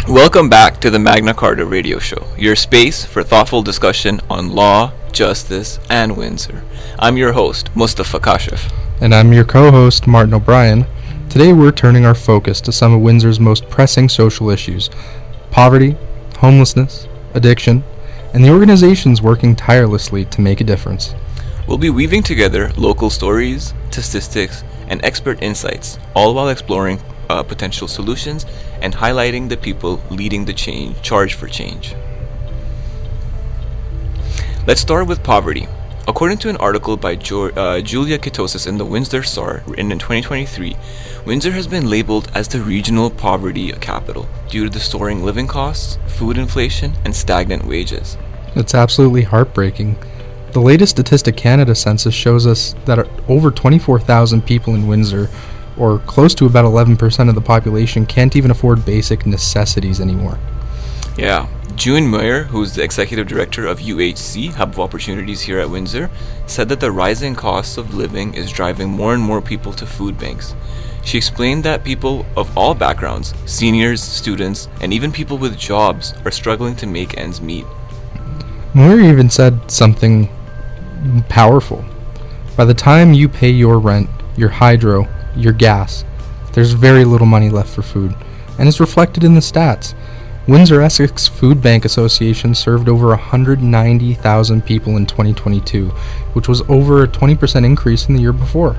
Welcome back to the Magna Carta Radio Show, your space for thoughtful discussion on law, justice, and Windsor. I'm your host, Mustafa Kashif. And I'm your co-host, Martin O'Brien. Today we're turning our focus to some of Windsor's most pressing social issues: poverty, homelessness, addiction, and the organizations working tirelessly to make a difference. We'll be weaving together local stories, statistics, and expert insights, all while exploring potential solutions and highlighting the people leading the charge for change. Let's start with poverty. According to an article by Julia Kitosis in the Windsor Star, written in 2023, Windsor has been labeled as the regional poverty capital due to the soaring living costs, food inflation, and stagnant wages. It's absolutely heartbreaking. The latest Statistic Canada census shows us that over 24,000 people in Windsor, or close to about 11% of the population, can't even afford basic necessities anymore. Yeah. June Muir, who's the executive director of UHC, Hub of Opportunities here at Windsor, said that the rising costs of living is driving more and more people to food banks. She explained that people of all backgrounds, seniors, students, and even people with jobs, are struggling to make ends meet. Muir even said something powerful. By the time you pay your rent, your hydro, your gas, there's very little money left for food, and it's reflected in the stats. Windsor-Essex Food Bank Association served over 190,000 people in 2022, which was over a 20% increase in the year before.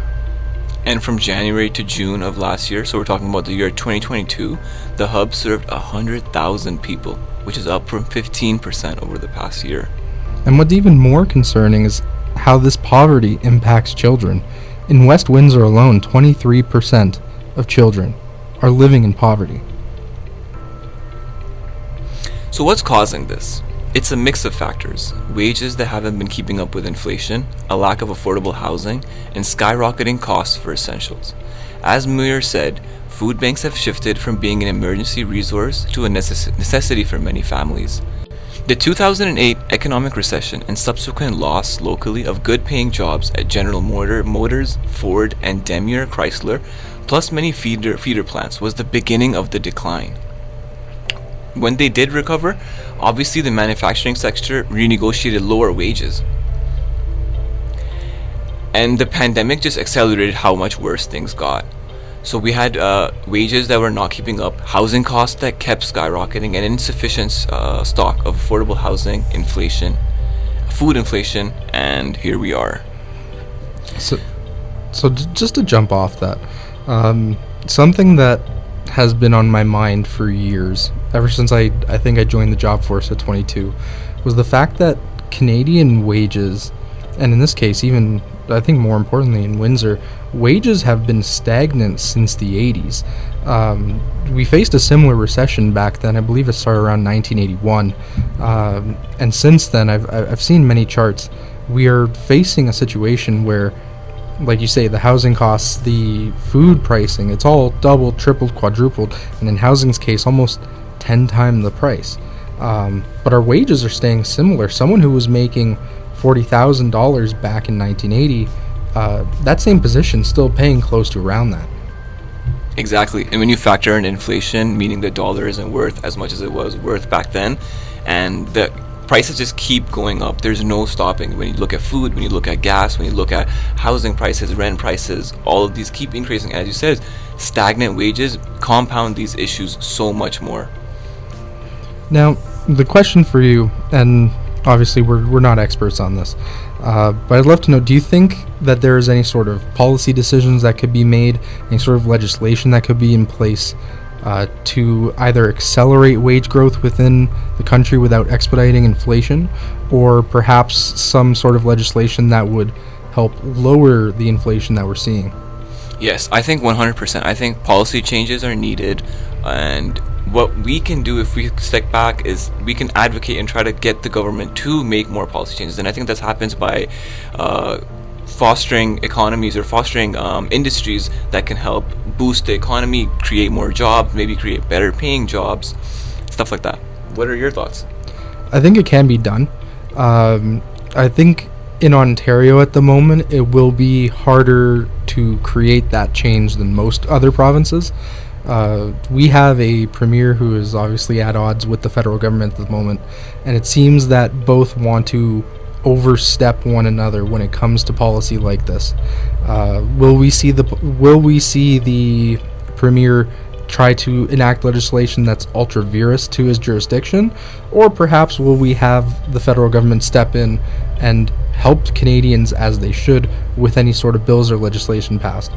And from January to June of last year, so we're talking about the year 2022, the hub served 100,000 people, which is up from 15% over the past year. And what's even more concerning is how this poverty impacts children. In West Windsor alone, 23% of children are living in poverty. So what's causing this? It's a mix of factors: wages that haven't been keeping up with inflation, a lack of affordable housing, and skyrocketing costs for essentials. As Muir said, food banks have shifted from being an emergency resource to a necessity for many families. The 2008 economic recession and subsequent loss locally of good-paying jobs at General Motors, Ford, and Daimler Chrysler, plus many feeder plants, was the beginning of the decline. When they did recover, obviously the manufacturing sector renegotiated lower wages. And the pandemic just accelerated how much worse things got. So we had wages that were not keeping up, housing costs that kept skyrocketing, and insufficient stock of affordable housing, inflation, food inflation, and here we are. So just to jump off that, something that has been on my mind for years, ever since I think I joined the job force at 22, was the fact that Canadian wages, and in this case even I think more importantly in Windsor, wages have been stagnant since the 80s. We faced a similar recession back then. I believe it started around 1981. And since then, I've seen many charts. We are facing a situation where, like you say, the housing costs, the food pricing, it's all doubled, tripled, quadrupled, and in housing's case, almost 10 times the price. But our wages are staying similar. Someone who was making $40,000 back in 1980, that same position still paying close to around that. Exactly. And when you factor in inflation, meaning the dollar isn't worth as much as it was worth back then, and the prices just keep going up, there's no stopping. When you look at food, when you look at gas, when you look at housing prices, rent prices, all of these keep increasing. As you said, stagnant wages compound these issues so much more. Now, the question for you, and obviously we're not experts on this, but I'd love to know, do you think that there is any sort of policy decisions that could be made, any sort of legislation that could be in place to either accelerate wage growth within the country without expediting inflation, or perhaps some sort of legislation that would help lower the inflation that we're seeing? Yes, I think 100%. I think policy changes are needed, and what we can do if we step back is we can advocate and try to get the government to make more policy changes. And I think that happens by fostering economies or fostering industries that can help boost the economy, create more jobs, maybe create better paying jobs, stuff like that. What are your thoughts? I think it can be done. I think in Ontario at the moment, it will be harder to create that change than most other provinces. We have a premier who is obviously at odds with the federal government at the moment, and it seems that both want to overstep one another when it comes to policy like this. Will we see the premier try to enact legislation that's ultra virus to his jurisdiction, or perhaps will we have the federal government step in and help Canadians as they should with any sort of bills or legislation passed?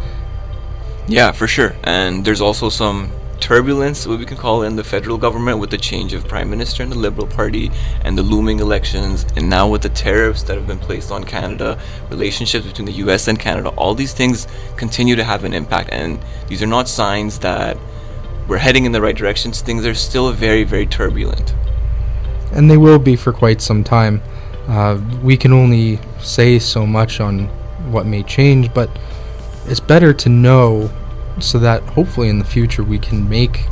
Yeah, for sure. And there's also some turbulence, what we can call it, in the federal government with the change of prime minister in the Liberal Party and the looming elections, and now with the tariffs that have been placed on Canada, relationships between the US and Canada. All these things continue to have an impact, and these are not signs that we're heading in the right directions. Things are still very, very turbulent. And they will be for quite some time. We can only say so much on what may change, but it's better to know so that hopefully in the future we can make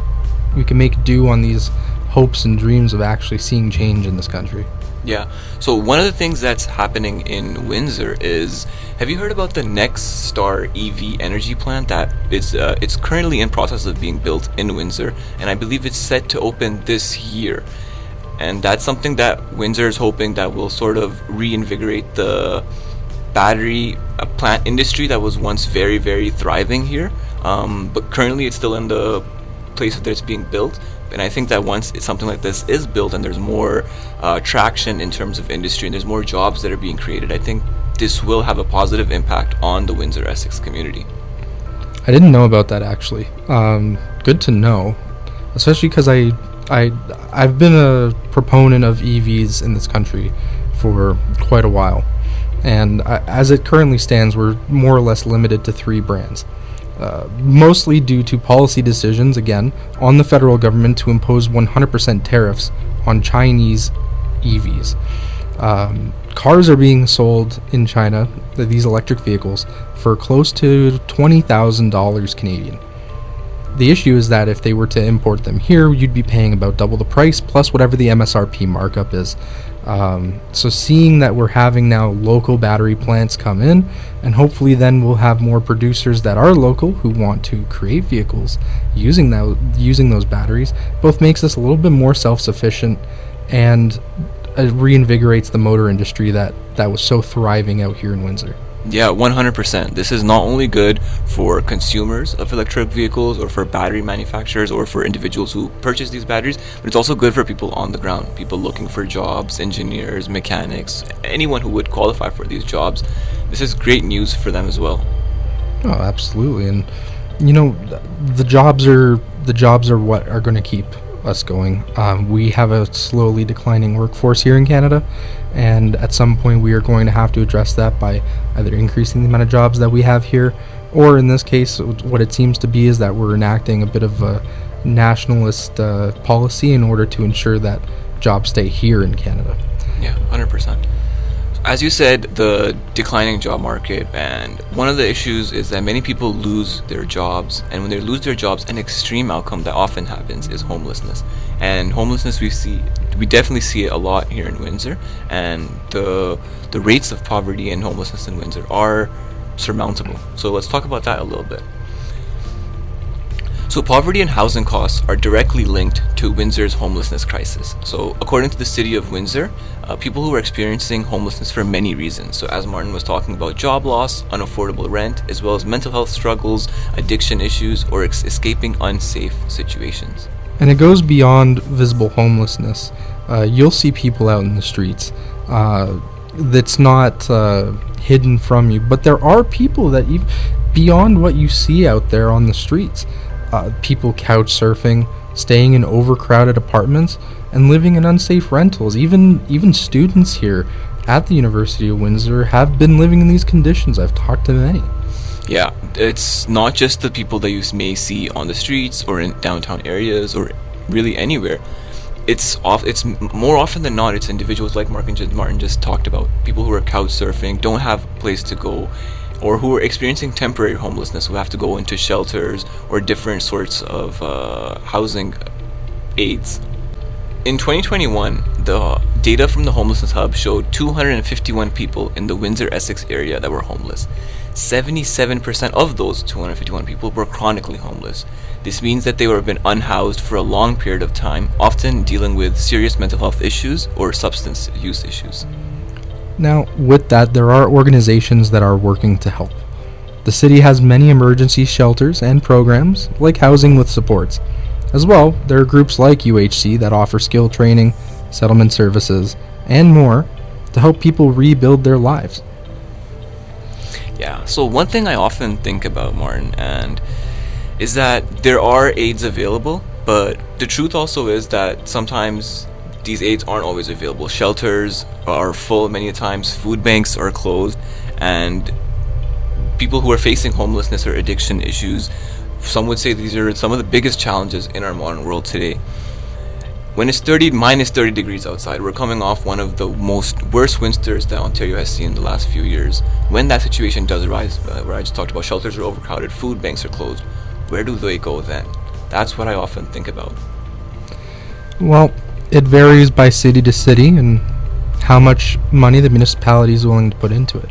do on these hopes and dreams of actually seeing change in this country. Yeah. So one of the things that's happening in Windsor is, have you heard about the Next Star EV energy plant that is it's currently in process of being built in Windsor, and I believe it's set to open this year. And that's something that Windsor is hoping that will sort of reinvigorate the battery plant industry that was once very, very thriving here. But currently it's still in the place that it's being built. And I think that once something like this is built and there's more traction in terms of industry and there's more jobs that are being created, I think this will have a positive impact on the Windsor-Essex community. I didn't know about that, actually. Good to know, especially because I've been a proponent of EVs in this country for quite a while. And as it currently stands, we're more or less limited to 3 brands. Mostly due to policy decisions, again, on the federal government to impose 100% tariffs on Chinese EVs. Cars are being sold in China, these electric vehicles, for close to $20,000 Canadian. The issue is that if they were to import them here, you'd be paying about double the price, plus whatever the MSRP markup is. So seeing that we're having now local battery plants come in, and hopefully then we'll have more producers that are local who want to create vehicles using those batteries, both makes us a little bit more self-sufficient, and it reinvigorates the motor industry that was so thriving out here in Windsor. Yeah, 100%. This is not only good for consumers of electric vehicles or for battery manufacturers or for individuals who purchase these batteries, but it's also good for people on the ground, people looking for jobs, engineers, mechanics, anyone who would qualify for these jobs. This is great news for them as well. Oh, absolutely. And you know, the jobs are what are going to keep us going. We have a slowly declining workforce here in Canada, and at some point we are going to have to address that by either increasing the amount of jobs that we have here, or in this case what it seems to be is that we're enacting a bit of a nationalist policy in order to ensure that jobs stay here in Canada. Yeah, 100%. As you said, the declining job market, and one of the issues is that many people lose their jobs, and when they lose their jobs, an extreme outcome that often happens is homelessness. And homelessness we definitely see it a lot here in Windsor, and the rates of poverty and homelessness in Windsor are surmountable. So let's talk about that a little bit. So poverty and housing costs are directly linked to Windsor's homelessness crisis. So according to the city of Windsor, people who are experiencing homelessness for many reasons. So as Martin was talking about, job loss, unaffordable rent, as well as mental health struggles, addiction issues, or escaping unsafe situations. And it goes beyond visible homelessness. You'll see people out in the streets. That's not hidden from you, but there are people that beyond what you see out there on the streets. People couch surfing, staying in overcrowded apartments, and living in unsafe rentals. Even students here at the University of Windsor have been living in these conditions. I've talked to many. Yeah, it's not just the people that you may see on the streets or in downtown areas or really anywhere. It's more often than not, it's individuals like Martin just talked about. People who are couch surfing, don't have a place to go, or who are experiencing temporary homelessness, who have to go into shelters or different sorts of housing aids. In 2021, the data from the Homelessness Hub showed 251 people in the Windsor-Essex area that were homeless. 77% of those 251 people were chronically homeless. This means that they have been unhoused for a long period of time, often dealing with serious mental health issues or substance use issues. Now, with that, there are organizations that are working to help. The city has many emergency shelters and programs, like housing with supports. As well, there are groups like UHC that offer skill training, settlement services, and more to help people rebuild their lives. Yeah, so one thing I often think about, Martin, and is that there are aids available, but the truth also is that sometimes these aids aren't always available. Shelters are full many times, food banks are closed, and people who are facing homelessness or addiction issues, some would say these are some of the biggest challenges in our modern world today. When it's minus 30 degrees outside, we're coming off one of the worst winters that Ontario has seen in the last few years. When that situation does arise, where I just talked about shelters are overcrowded, food banks are closed, where do they go then? That's what I often think about. Well, it varies by city to city and how much money the municipality is willing to put into it.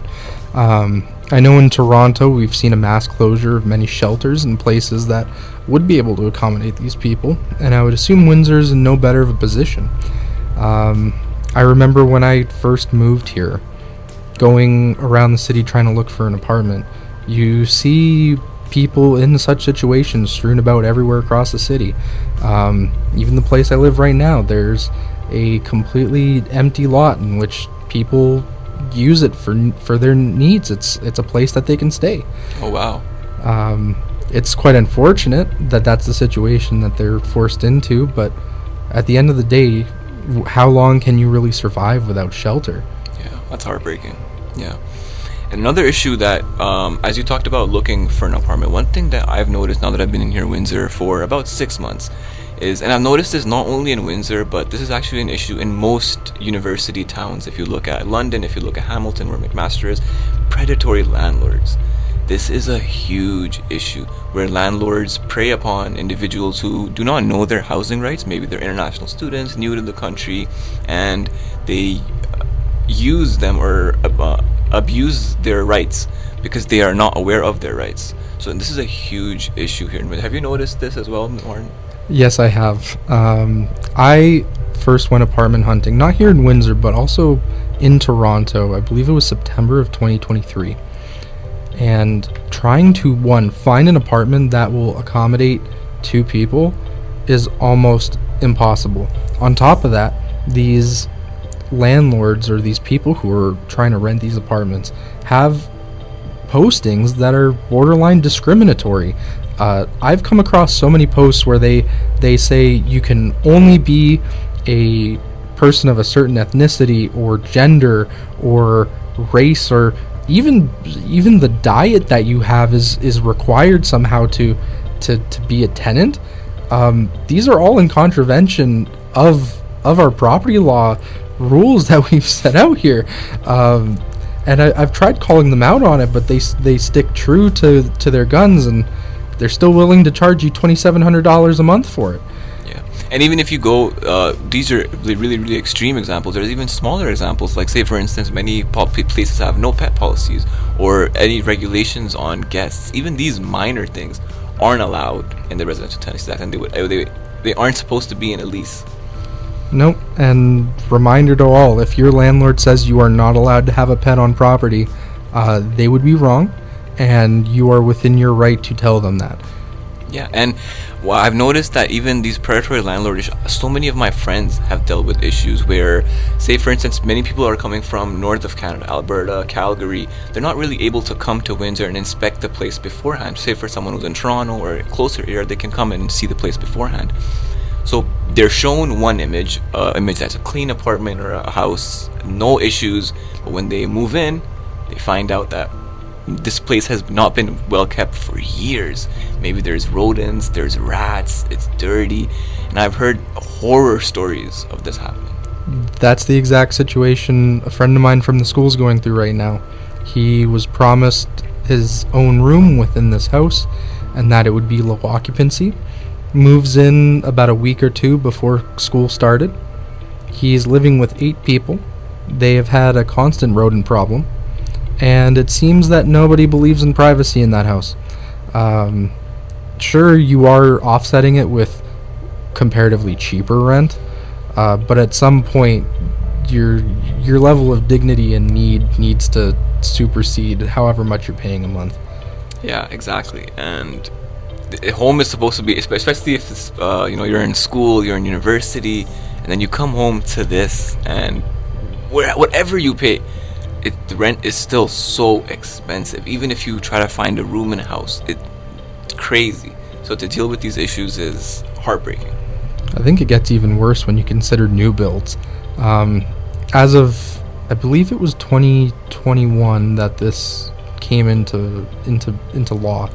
I know in Toronto we've seen a mass closure of many shelters and places that would be able to accommodate these people, and I would assume Windsor's in no better of a position. I remember when I first moved here, going around the city trying to look for an apartment, you see people in such situations strewn about everywhere across the city. Even the place I live right now, there's a completely empty lot in which people use it for their needs. It's a place that they can stay. Oh wow. It's quite unfortunate that that's the situation that they're forced into, but at the end of the day, how long can you really survive without shelter? Yeah, that's heartbreaking. Yeah. And another issue that, as you talked about looking for an apartment, one thing that I've noticed now that I've been in here in Windsor for about 6 months is, and I've noticed this not only in Windsor, but this is actually an issue in most university towns. If you look at London, if you look at Hamilton, where McMaster is, predatory landlords. This is a huge issue where landlords prey upon individuals who do not know their housing rights. Maybe they're international students, new to the country, and they use them or abuse their rights because they are not aware of their rights. So this is a huge issue here. Have you noticed this as well, Martin? Yes, I have. I first went apartment hunting, not here in Windsor, but also in Toronto. I believe it was September of 2023. And trying to, find an apartment that will accommodate 2 people is almost impossible. On top of that, these landlords or these people who are trying to rent these apartments have postings that are borderline discriminatory. I've come across so many posts where they say you can only be a person of a certain ethnicity or gender or race, or even the diet that you have is required somehow to be a tenant. These are all in contravention of our property law rules that we've set out here. And I've tried calling them out on it, but they stick true to their guns, and they're still willing to charge you $2,700 a month for it. Yeah, and even if you go, these are really, really extreme examples. There's even smaller examples, like say for instance, many places have no pet policies or any regulations on guests. Even these minor things aren't allowed in the Residential Tenancies Act, and they aren't supposed to be in a lease. Nope. And reminder to all, if your landlord says you are not allowed to have a pet on property, they would be wrong, and you are within your right to tell them that. Yeah, and I've noticed that even these predatory landlords, so many of my friends have dealt with issues where, say for instance, many people are coming from north of Canada, Alberta, Calgary. They're not really able to come to Windsor and inspect the place beforehand. Say for someone who's in Toronto or a closer area, they can come in and see the place beforehand. So they're shown one image that's a clean apartment or a house, no issues, but when they move in, they find out that this place has not been well kept for years. Maybe there's rodents, there's rats, it's dirty, and I've heard horror stories of this happening. That's the exact situation a friend of mine from the school's going through right now. He was promised his own room within this house and that it would be low occupancy. Moves in about a week or 2 before school started. He's living with 8 people. They have had a constant rodent problem. and it seems that nobody believes in privacy in that house. Sure, you are offsetting it with comparatively cheaper rent, but at some point your level of dignity and need needs to supersede however much you're paying a month. Yeah, exactly. And home is supposed to be, especially if it's, you're in school, you're in university, and then you come home to this, and whatever you pay, the rent is still so expensive. Even if you try to find a room in a house, it's crazy. So to deal with these issues is heartbreaking. I think it gets even worse when you consider new builds. As of, I believe it was 2021 that this came into law.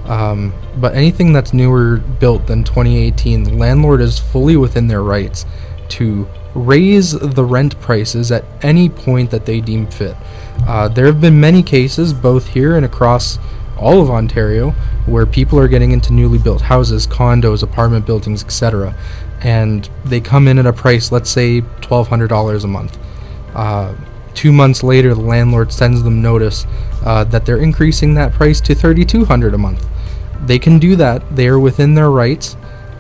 But anything that's newer built than 2018, the landlord is fully within their rights to raise the rent prices at any point that they deem fit. There have been many cases, both here and across all of Ontario, where people are getting into newly built houses, condos, apartment buildings, etc., and they come in at a price, let's say $1,200 a month. 2 months later, the landlord sends them notice that they're increasing that price to $3,200 a month. They can do that. They are within their rights,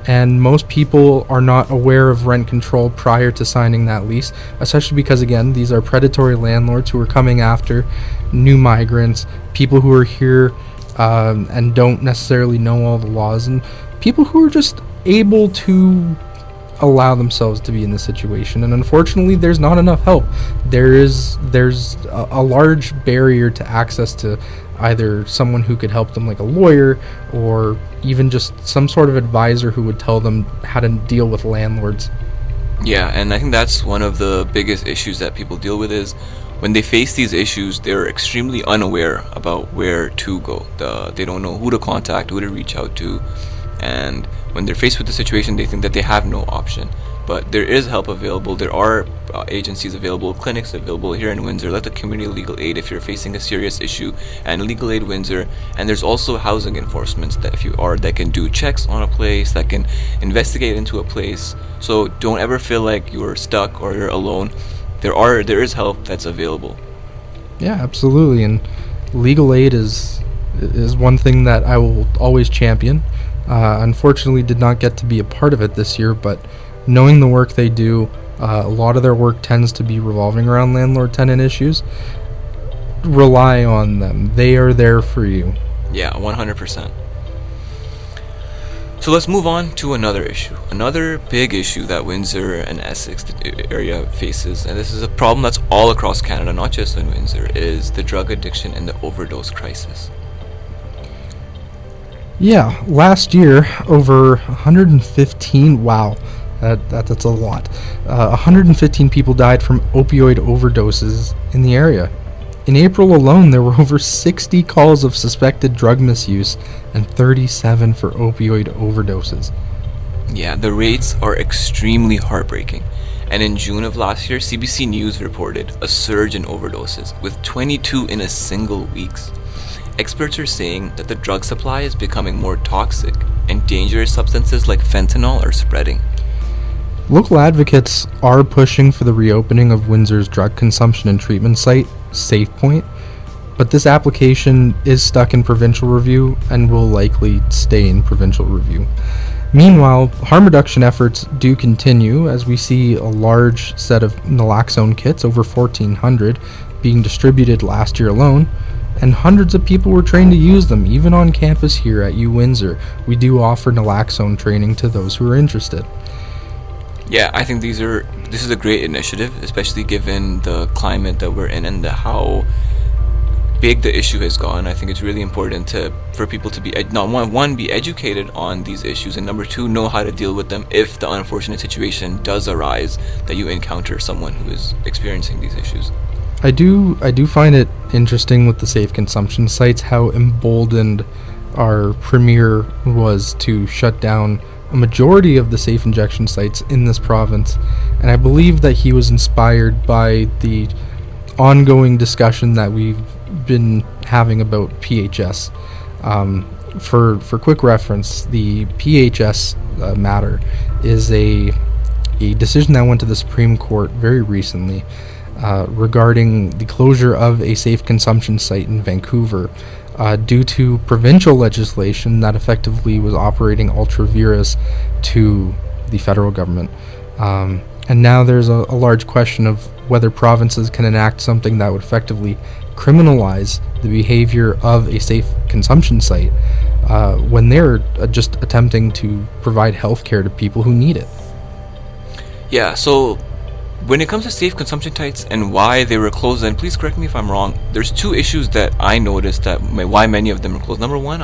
and most people are not aware of rent control prior to signing that lease, especially because, again, these are predatory landlords who are coming after new migrants, people who are here and don't necessarily know all the laws, and people who are just able to allow themselves to be in this situation. And unfortunately, there's not enough help. There's a large barrier to access to either someone who could help them, like a lawyer, or even just some sort of advisor who would tell them how to deal with landlords. Yeah, and I think that's one of the biggest issues that people deal with is when they face these issues, they're extremely unaware about where to go. They don't know who to contact, who to reach out to, and when they're faced with the situation, they think that they have no option. But there is help available. There are agencies available, clinics available here in Windsor, like the Community Legal Aid if you're facing a serious issue, and Legal Aid Windsor. And there's also housing enforcement that can do checks on a place, that can investigate into a place. So don't ever feel like you're stuck or you're alone. There is help that's available. Yeah, absolutely. And legal aid is one thing that I will always champion. Unfortunately, did not get to be a part of it this year, but knowing the work they do, a lot of their work tends to be revolving around landlord-tenant issues. Rely on them. They are there for you. Yeah, 100%. So let's move on to another issue. Another big issue that Windsor and Essex area faces, and this is a problem that's all across Canada, not just in Windsor, is the drug addiction and the overdose crisis. Yeah, last year, over 115, wow, that's a lot. 115 people died from opioid overdoses in the area. In April alone, there were over 60 calls of suspected drug misuse and 37 for opioid overdoses. Yeah, the rates are extremely heartbreaking. And in June of last year, CBC News reported a surge in overdoses, with 22 in a single week. Experts are saying that the drug supply is becoming more toxic, and dangerous substances like fentanyl are spreading. Local advocates are pushing for the reopening of Windsor's drug consumption and treatment site, SafePoint, but this application is stuck in provincial review and will likely stay in provincial review. Meanwhile, harm reduction efforts do continue as we see a large set of naloxone kits, over 1,400, being distributed last year alone, and hundreds of people were trained to use them, even on campus here at UWindsor. We do offer naloxone training to those who are interested. Yeah, I think this is a great initiative, especially given the climate that we're in and how big the issue has gone. I think it's really important for people to be be educated on these issues, and number two, know how to deal with them if the unfortunate situation does arise that you encounter someone who is experiencing these issues. I do find it interesting with the safe consumption sites how emboldened our premier was to shut down a majority of the safe injection sites in this province, and I believe that he was inspired by the ongoing discussion that we've been having about PHS. For quick reference, the PHS matter is a decision that went to the Supreme Court very recently. regarding the closure of a safe consumption site in Vancouver due to provincial legislation that effectively was operating ultra vires to the federal government. And now there's a large question of whether provinces can enact something that would effectively criminalize the behavior of a safe consumption site when they're just attempting to provide health care to people who need it. Yeah, so when it comes to safe consumption sites and why they were closed, and please correct me if I'm wrong, there's two issues that I noticed that why many of them are closed. Number one,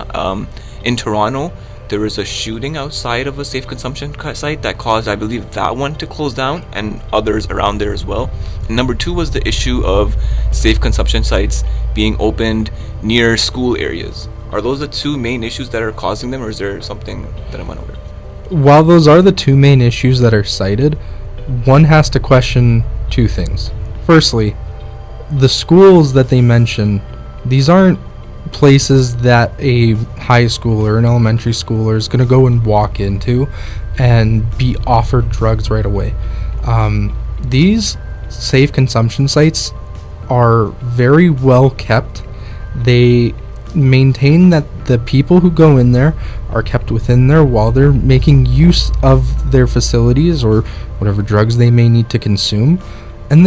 in Toronto, there was a shooting outside of a safe consumption site that caused, I believe, that one to close down and others around there as well. And number two was the issue of safe consumption sites being opened near school areas. Are those the two main issues that are causing them, or is there something that I'm unaware of? While those are the two main issues that are cited, one has to question two things. Firstly, the schools that they mention, these aren't places that a high school or an elementary schooler is going to go and walk into and be offered drugs right away. These safe consumption sites are very well kept. They maintain that the people who go in there are kept within there while they're making use of their facilities or whatever drugs they may need to consume. And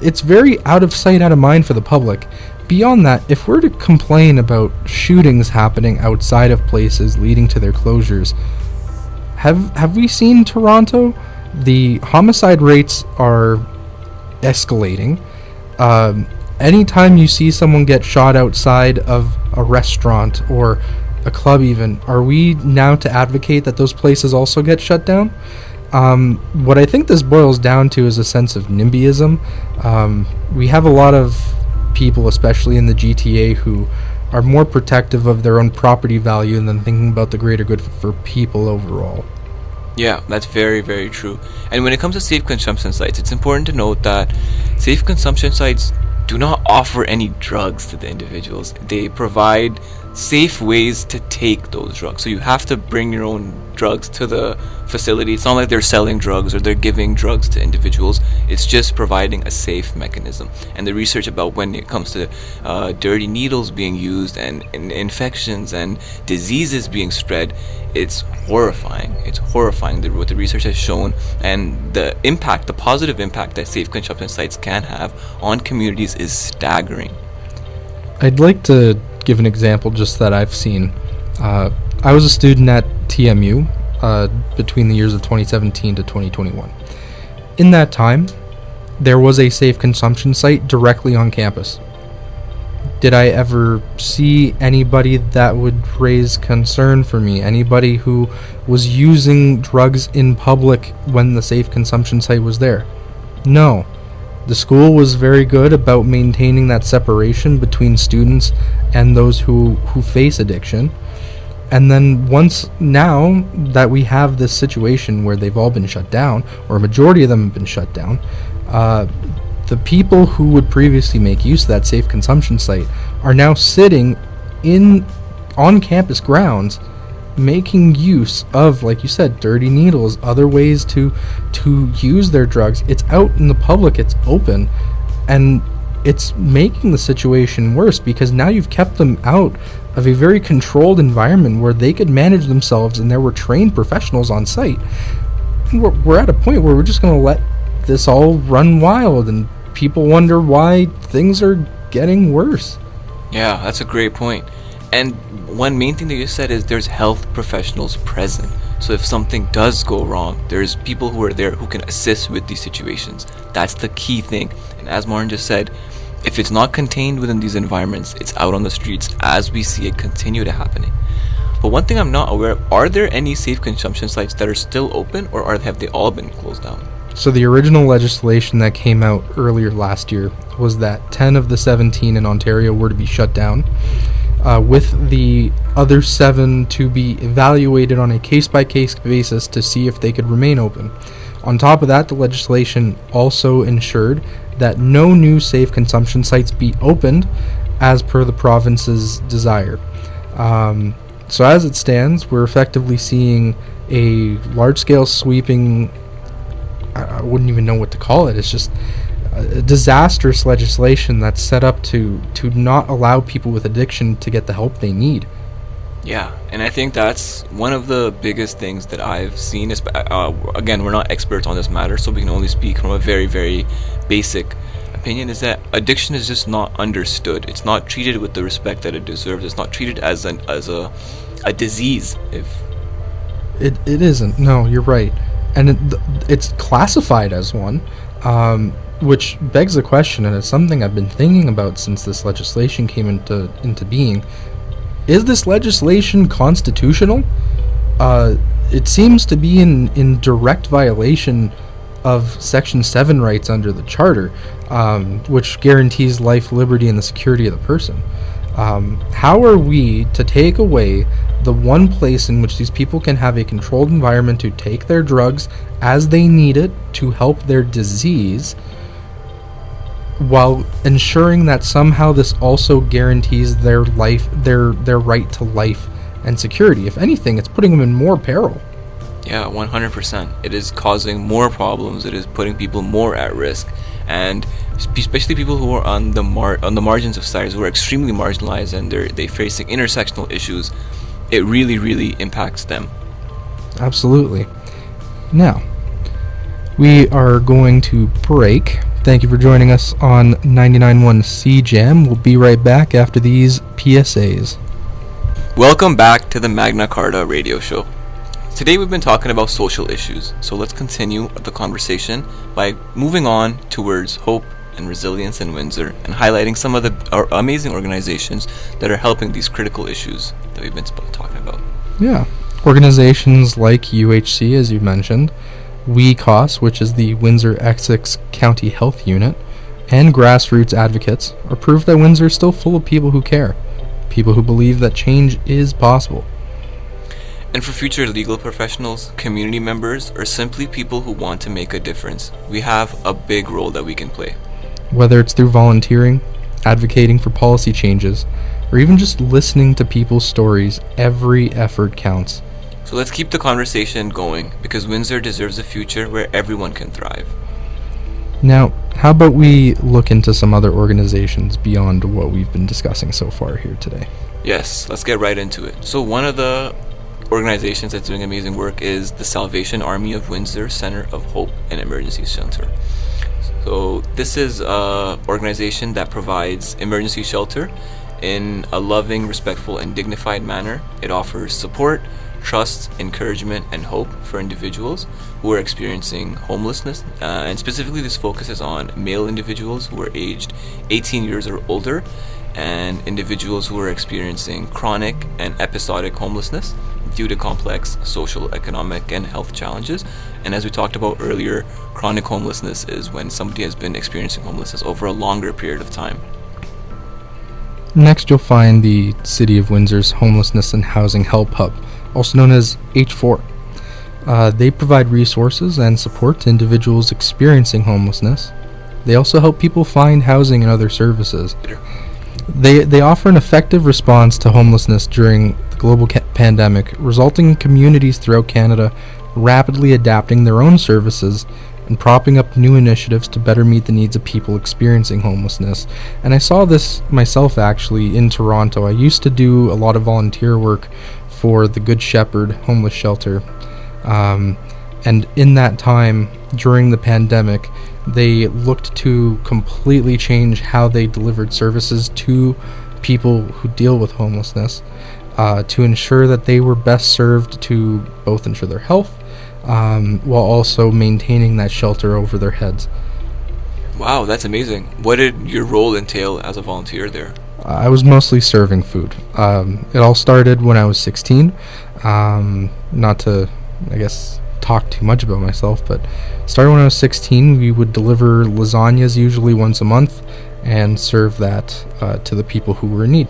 it's very out of sight, out of mind for the public. Beyond that, if we're to complain about shootings happening outside of places leading to their closures, have we seen Toronto? The homicide rates are escalating. Anytime you see someone get shot outside of a restaurant or a club even, are we now to advocate that those places also get shut down? What I think this boils down to is a sense of NIMBYism. We have a lot of people, especially in the GTA, who are more protective of their own property value than thinking about the greater good for people overall. Yeah, that's very, very true. And when it comes to safe consumption sites, it's important to note that safe consumption sites do not offer any drugs to the individuals. They provide safe ways to take those drugs. So you have to bring your own drugs to the facility. It's not like they're selling drugs or they're giving drugs to individuals. It's just providing a safe mechanism. And the research about when it comes to dirty needles being used and infections and diseases being spread, it's horrifying. It's horrifying what the research has shown, and the impact, the positive impact that safe consumption sites can have on communities is staggering. I'd like to give an example just that I've seen. I was a student at TMU between the years of 2017 to 2021. In that time, there was a safe consumption site directly on campus. Did I ever see anybody that would raise concern for me? Anybody who was using drugs in public when the safe consumption site was there? No. The school was very good about maintaining that separation between students and those who face addiction. And then once now that we have this situation where they've all been shut down, or a majority of them have been shut down, the people who would previously make use of that safe consumption site are now sitting on campus grounds making use of, like you said, dirty needles, other ways to use their drugs. It's out in the public, it's open, and it's making the situation worse because now you've kept them out of a very controlled environment where they could manage themselves and there were trained professionals on site. We're at a point where we're just going to let this all run wild, and people wonder why things are getting worse. Yeah, that's a great point. And one main thing that you said is there's health professionals present. So if something does go wrong, there's people who are there who can assist with these situations. That's the key thing. And as Martin just said, if it's not contained within these environments, it's out on the streets as we see it continue to happening. But one thing I'm not aware of, are there any safe consumption sites that are still open, or have they all been closed down? So the original legislation that came out earlier last year was that 10 of the 17 in Ontario were to be shut down, with the other 7 to be evaluated on a case-by-case basis to see if they could remain open. On top of that, the legislation also ensured that no new safe consumption sites be opened as per the province's desire. So as it stands, we're effectively seeing a large-scale sweeping wouldn't even know what to call it. It's just disastrous legislation that's set up to not allow people with addiction to get the help they need. Yeah, and I think that's one of the biggest things that I've seen. Again, we're not experts on this matter, so we can only speak from a very, very basic opinion, is that addiction is just not understood. It's not treated with the respect that it deserves. It's not treated as a disease. It isn't. No, you're right. And it's classified as one, which begs the question, and it's something I've been thinking about since this legislation came into being. Is this legislation constitutional? It seems to be in direct violation of Section 7 rights under the Charter, which guarantees life, liberty, and the security of the person. How are we to take away the one place in which these people can have a controlled environment to take their drugs as they need it to help their disease, while ensuring that somehow this also guarantees their life, their right to life and security? If anything, it's putting them in more peril. Yeah, 100%. It is causing more problems. It is putting people more at risk, and especially people who are on the margins of society, who are extremely marginalized, and they're facing intersectional issues. It really, really impacts them. Absolutely. Now, we are going to break. Thank you for joining us on 99.1 CJAM. We'll be right back after these PSAs. Welcome back to the Magna Carta Radio Show. Today we've been talking about social issues, so let's continue the conversation by moving on towards hope and resilience in Windsor and highlighting some of the amazing organizations that are helping these critical issues that we've been talking about. Yeah. Organizations like UHC, as you mentioned, WeCOS, which is the Windsor-Essex County Health Unit, and grassroots advocates are proof that Windsor is still full of people who care, people who believe that change is possible. And for future legal professionals, community members, or simply people who want to make a difference, we have a big role that we can play. Whether it's through volunteering, advocating for policy changes, or even just listening to people's stories, every effort counts. So let's keep the conversation going, because Windsor deserves a future where everyone can thrive. Now, how about we look into some other organizations beyond what we've been discussing so far here today? Yes, let's get right into it. So one of the organizations that's doing amazing work is the Salvation Army of Windsor Center of Hope and Emergency Shelter. So this is an organization that provides emergency shelter in a loving, respectful, and dignified manner. It offers support, trust, encouragement, and hope for individuals who are experiencing homelessness, and specifically this focuses on male individuals who are aged 18 years or older, and individuals who are experiencing chronic and episodic homelessness due to complex social, economic, and health challenges. And as we talked about earlier, chronic homelessness is when somebody has been experiencing homelessness over a longer period of time. Next, you'll find the City of Windsor's Homelessness and Housing Help Hub, also known as H4. They provide resources and support to individuals experiencing homelessness. They also help people find housing and other services. They offer an effective response to homelessness during the global pandemic, resulting in communities throughout Canada rapidly adapting their own services and propping up new initiatives to better meet the needs of people experiencing homelessness. And I saw this myself actually in Toronto. I used to do a lot of volunteer work for the Good Shepherd homeless shelter. And in that time, during the pandemic, they looked to completely change how they delivered services to people who deal with homelessness, to ensure that they were best served to both ensure their health, while also maintaining that shelter over their heads. Wow, that's amazing. What did your role entail as a volunteer there? I was mostly serving food. It all started when I was 16. Not to, I guess, talk too much about myself, but started when I was 16. We would deliver lasagnas usually once a month and serve that to the people who were in need.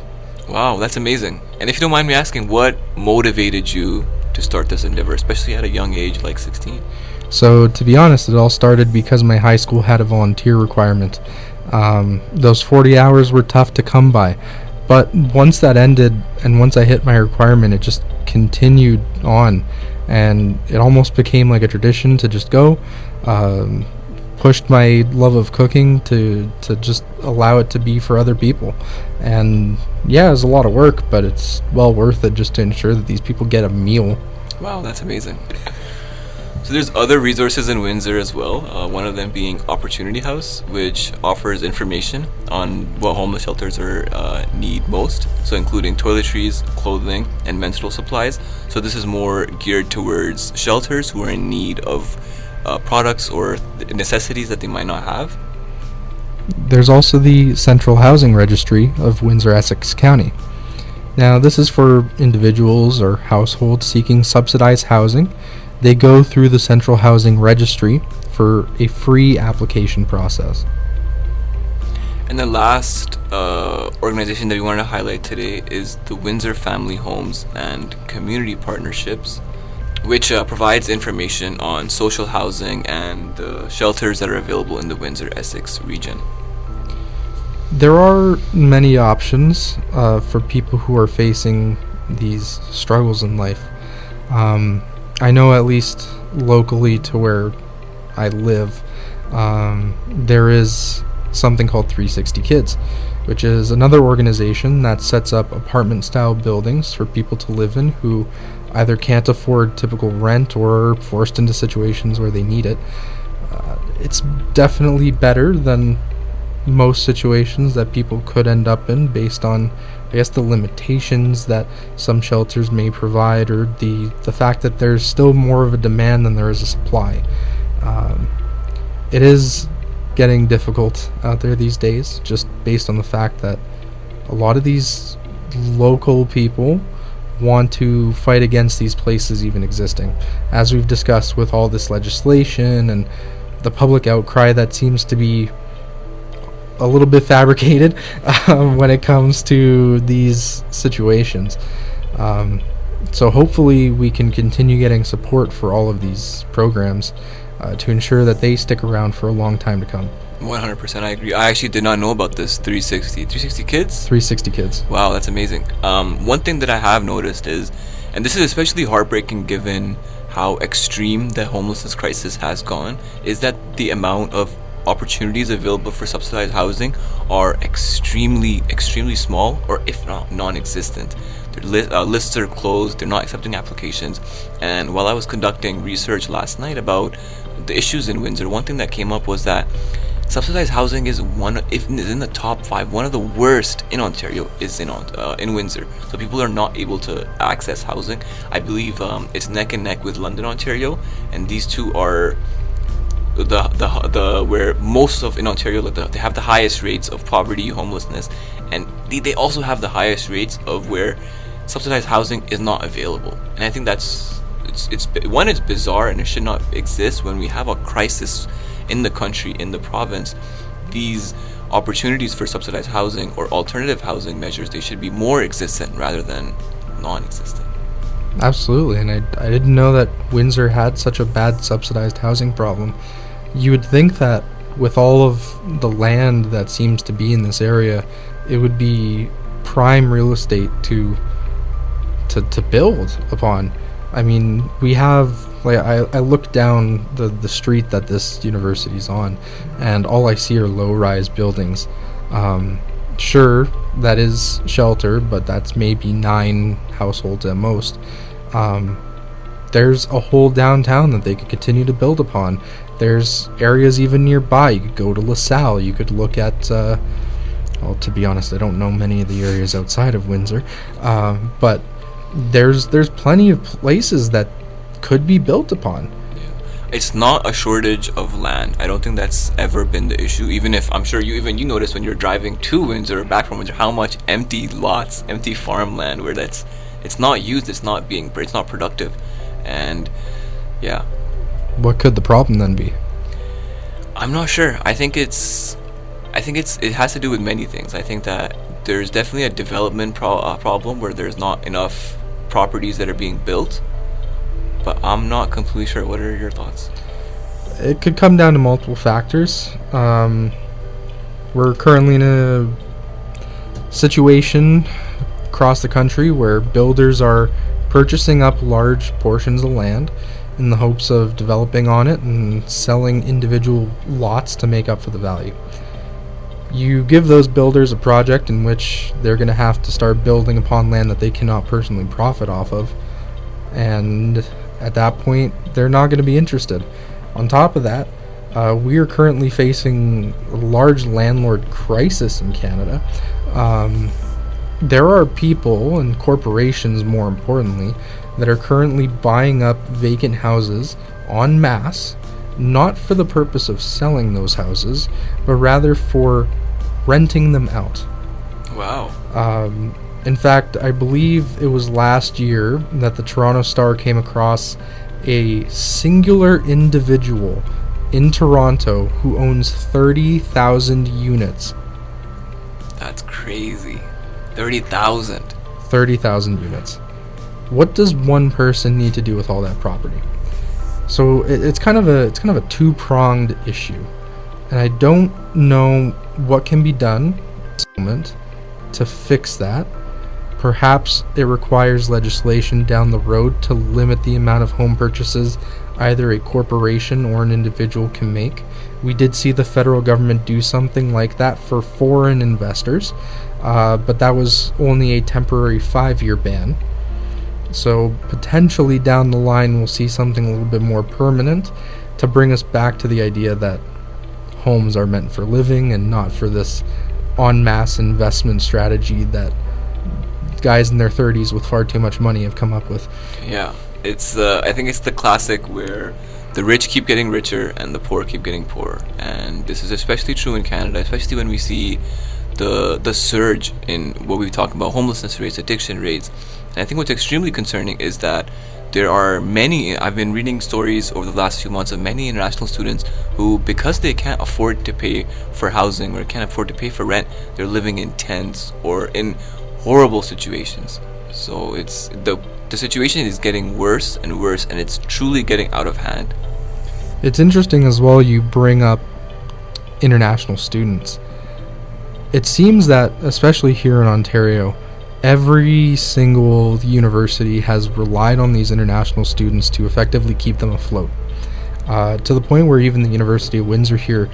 Wow, that's amazing. And if you don't mind me asking, what motivated you to start this endeavor, especially at a young age like 16? So, to be honest, it all started because my high school had a volunteer requirement. Those 40 hours were tough to come by, But once that ended, and once I hit my requirement, it just continued on, and it almost became like a tradition to just go. Pushed my love of cooking to just allow it to be for other people. And yeah, it was a lot of work, but it's well worth it just to ensure that these people get a meal. Wow, that's amazing. So there's other resources in Windsor as well, one of them being Opportunity House, which offers information on what homeless shelters need most, so including toiletries, clothing, and menstrual supplies. So this is more geared towards shelters who are in need of products or necessities that they might not have. There's also the Central Housing Registry of Windsor-Essex County. Now, this is for individuals or households seeking subsidized housing. They go through the Central Housing Registry for a free application process. And the last organization that we wanted to highlight today is the Windsor Family Homes and Community Partnerships, which provides information on social housing and shelters that are available in the Windsor-Essex region. There are many options for people who are facing these struggles in life. I know at least locally to where I live, there is something called 360 Kids, which is another organization that sets up apartment-style buildings for people to live in who either can't afford typical rent or are forced into situations where they need it. It's definitely better than most situations that people could end up in based on, I guess, the limitations that some shelters may provide, or the fact that there's still more of a demand than there is a supply. It is getting difficult out there these days, just based on the fact that a lot of these local people want to fight against these places even existing. As we've discussed with all this legislation and the public outcry that seems to be a little bit fabricated when it comes to these situations. So hopefully we can continue getting support for all of these programs to ensure that they stick around for a long time to come. 100%, I agree. I actually did not know about this 360 Kids? 360 Kids. Wow, that's amazing. One thing that I have noticed is, and this is especially heartbreaking given how extreme the homelessness crisis has gone, is that the amount of opportunities available for subsidized housing are extremely small, or if not non-existent. Their lists are closed, they're not accepting applications. And while I was conducting research last night about the issues in Windsor, one thing that came up was that subsidized housing is in the top 5. One of the worst in Ontario is in Windsor. So people are not able to access housing. I believe it's neck and neck with London, Ontario, and these two are the where most of in Ontario, they have the highest rates of poverty, homelessness, and they also have the highest rates of where subsidized housing is not available. And I think it's bizarre, and it should not exist when we have a crisis in the country, in the province. These opportunities for subsidized housing or alternative housing measures, they should be more existent rather than non-existent. Absolutely, and I didn't know that Windsor had such a bad subsidized housing problem. You would think that with all of the land that seems to be in this area, it would be prime real estate to build upon. I mean, we have, like, I look down the street that this university's on, and all I see are low-rise buildings. Sure, that is shelter, but that's maybe 9 households at most. There's a whole downtown that they could continue to build upon. There's areas even nearby. You could go to LaSalle. You could look at, well, to be honest, I don't know many of the areas outside of Windsor, but there's plenty of places that could be built upon. It's not a shortage of land. I don't think that's ever been the issue. Even if I'm sure you notice when you're driving to Windsor or back from Windsor how much empty lots, empty farmland where it's not used, it's not productive, and yeah. What could the problem then be? I'm not sure. I think it has to do with many things. I think that there's definitely a development problem where there's not enough properties that are being built. But I'm not completely sure. What are your thoughts? It could come down to multiple factors. We're currently in a situation across the country where builders are purchasing up large portions of land in the hopes of developing on it and selling individual lots to make up for the value. You give those builders a project in which they're going to have to start building upon land that they cannot personally profit off of, and at that point they're not going to be interested. On top of that, we are currently facing a large landlord crisis in Canada. There are people and corporations, more importantly, that are currently buying up vacant houses en masse, not for the purpose of selling those houses, but rather for renting them out. Wow. In fact, I believe it was last year that the Toronto Star came across a singular individual in Toronto who owns 30,000 units. That's crazy. 30,000. 30,000 units. What does one person need to do with all that property? So it's kind of a two-pronged issue, and I don't know what can be done at this moment to fix that. Perhaps it requires legislation down the road to limit the amount of home purchases either a corporation or an individual can make. We did see the federal government do something like that for foreign investors, but that was only a temporary 5-year ban. So potentially down the line we'll see something a little bit more permanent to bring us back to the idea that homes are meant for living and not for this en masse investment strategy that guys in their 30s with far too much money have come up with. Yeah, it's I think it's the classic where the rich keep getting richer and the poor keep getting poorer, and this is especially true in Canada, especially when we see the surge in what we talk about, homelessness rates, addiction rates. And I think what's extremely concerning is that there are many, I've been reading stories over the last few months of many international students who, because they can't afford to pay for housing or can't afford to pay for rent, they're living in tents or in horrible situations. So it's the situation is getting worse and worse, and it's truly getting out of hand. It's interesting as well you bring up international students. It seems that, especially here in Ontario, every single university has relied on these international students to effectively keep them afloat. To the point where even the University of Windsor here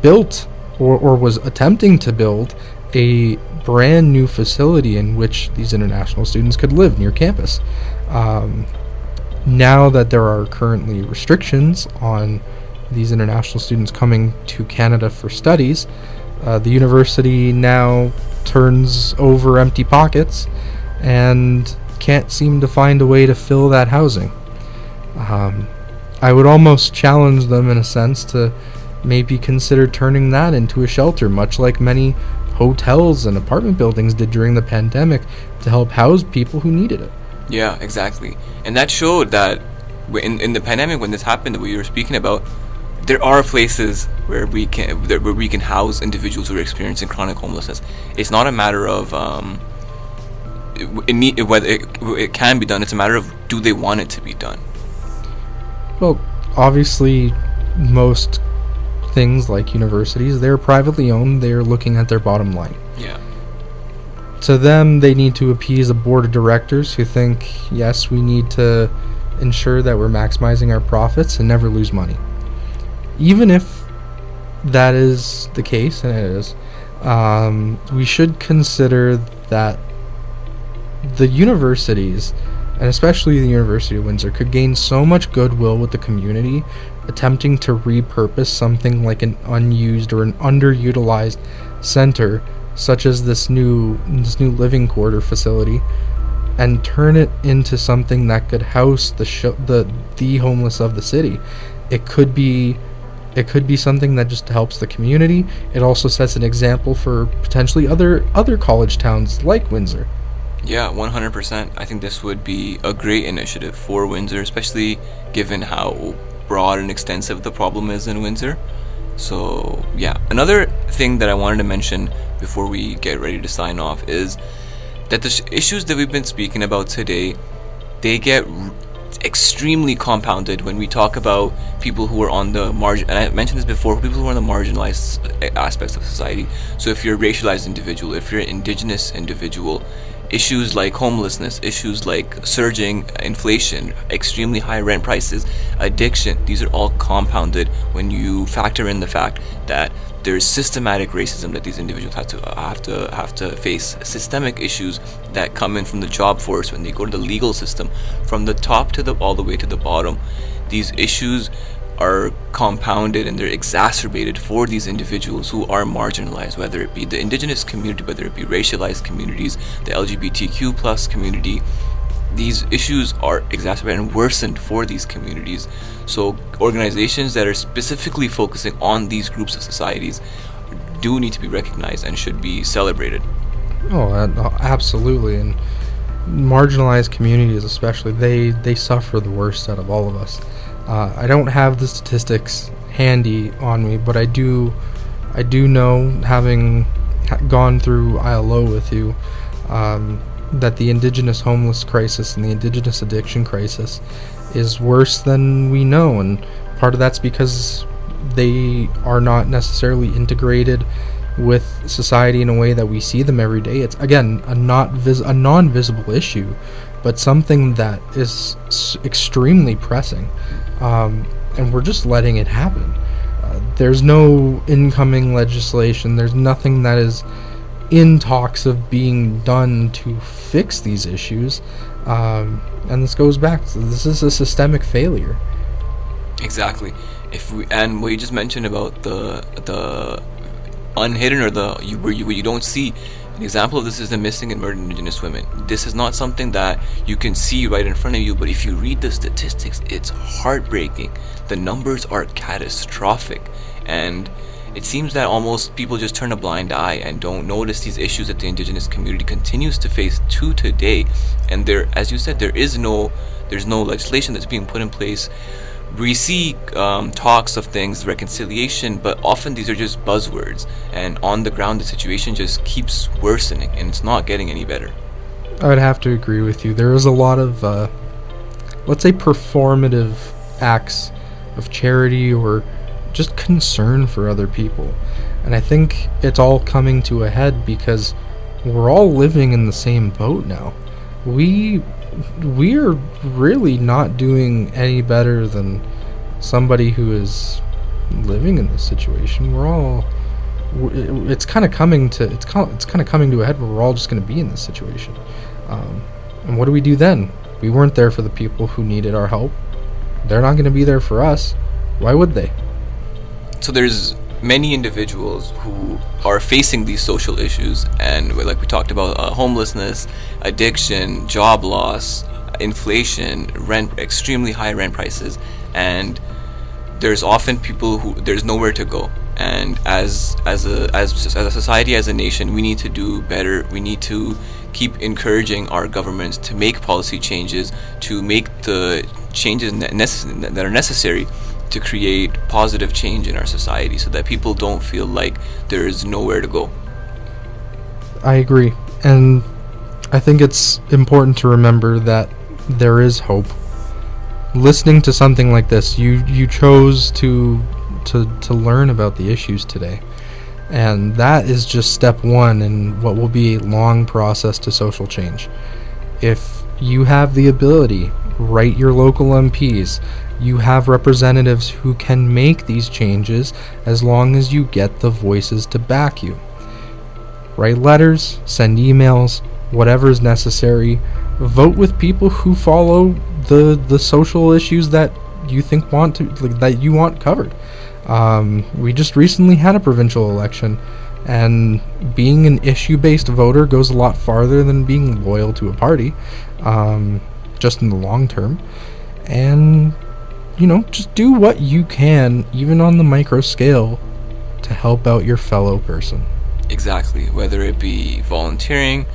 built or was attempting to build a brand new facility in which these international students could live near campus. Now that there are currently restrictions on these international students coming to Canada for studies, the university now turns over empty pockets and can't seem to find a way to fill that housing. I would almost challenge them in a sense to maybe consider turning that into a shelter, much like many hotels and apartment buildings did during the pandemic to help house people who needed it. Yeah, exactly. And that showed that in the pandemic, when this happened that we were speaking about, there are places where we can house individuals who are experiencing chronic homelessness. It's not a matter of whether it can be done. It's a matter of, do they want it to be done? Well, obviously, most things like universities, they're privately owned. They're looking at their bottom line. Yeah. To them, they need to appease a board of directors who think, yes, we need to ensure that we're maximizing our profits and never lose money. Even if that is the case, and it is, we should consider that the universities, and especially the University of Windsor, could gain so much goodwill with the community attempting to repurpose something like an unused or an underutilized center, such as this new living quarter facility, and turn it into something that could house the homeless of the city. It could be something that just helps the community. It also sets an example for potentially other college towns like Windsor. Yeah, 100%. I think this would be a great initiative for Windsor, especially given how broad and extensive the problem is in Windsor. So, yeah. Another thing that I wanted to mention before we get ready to sign off is that the issues that we've been speaking about today, they get extremely compounded when we talk about people who are on the margin, and I mentioned this before, people who are on the marginalized aspects of society. So if you're a racialized individual, if you're an indigenous individual, issues like homelessness, issues like surging inflation, extremely high rent prices, addiction, these are all compounded when you factor in the fact that there's systematic racism that these individuals have to face, systemic issues that come in from the job force when they go to the legal system, from the top to the all the way to the bottom. These issues are compounded and they're exacerbated for these individuals who are marginalized, whether it be the indigenous community, whether it be racialized communities, the LGBTQ plus community. These issues are exacerbated and worsened for these communities. So organizations that are specifically focusing on these groups of societies do need to be recognized and should be celebrated. Absolutely. And marginalized communities especially, they suffer the worst out of all of us. I don't have the statistics handy on me, but I do know, having gone through ILO with you, that the indigenous homeless crisis and the indigenous addiction crisis is worse than we know, and part of that's because they are not necessarily integrated with society in a way that we see them every day. It's, again, a non-visible issue, but something that is extremely pressing, and we're just letting it happen. There's no incoming legislation, there's nothing that is in talks of being done to fix these issues, and this goes back to, this is a systemic failure. Exactly. And what you just mentioned about the unhidden, or where you don't see, an example of this is the missing and murdered indigenous women. This is not something that you can see right in front of you, but if you read the statistics, it's heartbreaking. The numbers are catastrophic, and it seems that almost people just turn a blind eye and don't notice these issues that the indigenous community continues to face to today. And there, as you said, there's no legislation that's being put in place. We see talks of things, reconciliation, but often these are just buzzwords, and on the ground the situation just keeps worsening and it's not getting any better. I would have to agree with you. There is a lot of, let's say, performative acts of charity or just concern for other people. And I think it's all coming to a head because we're all living in the same boat now. We're really not doing any better than somebody who is living in this situation. It's kind of coming to a head where we're all just going to be in this situation. And what do we do then? We weren't there for the people who needed our help. They're not going to be there for us. Why would they? So there's many individuals who are facing these social issues, and like we talked about, homelessness, addiction, job loss, inflation, rent, extremely high rent prices, and there's often people who there's nowhere to go. And as a society, as a nation, we need to do better. We need to keep encouraging our governments to make policy changes, to make the changes that are necessary to create positive change in our society, so that people don't feel like there is nowhere to go. I agree, and I think it's important to remember that there is hope. Listening to something like this, you chose to learn about the issues today, and that is just step one in what will be a long process to social change. If you have the ability, write your local MPs. You have representatives who can make these changes as long as you get the voices to back you. Write letters, send emails, whatever is necessary. Vote with people who follow the social issues that you think that you want covered. We just recently had a provincial election, and being an issue-based voter goes a lot farther than being loyal to a party, just in the long term. And just do what you can, even on the micro scale, to help out your fellow person. Exactly. Whether it be volunteering,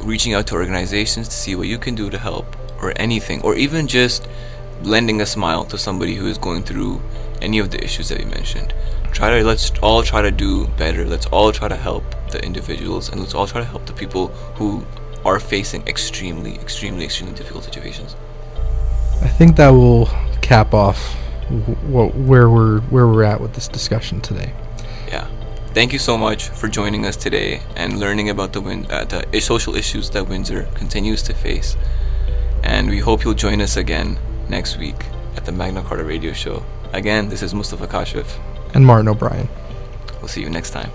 reaching out to organizations to see what you can do to help, or anything, or even just lending a smile to somebody who is going through any of the issues that we mentioned. Let's all try to do better. Let's all try to help the individuals, and let's all try to help the people who are facing extremely, extremely, extremely difficult situations. I think that will cap off where we're at with this discussion today. Yeah. Thank you so much for joining us today and learning about the social issues that Windsor continues to face. And we hope you'll join us again next week at the Magna Carta Radio Show. Again, this is Mustafa Kashif. And Martin O'Brien. We'll see you next time.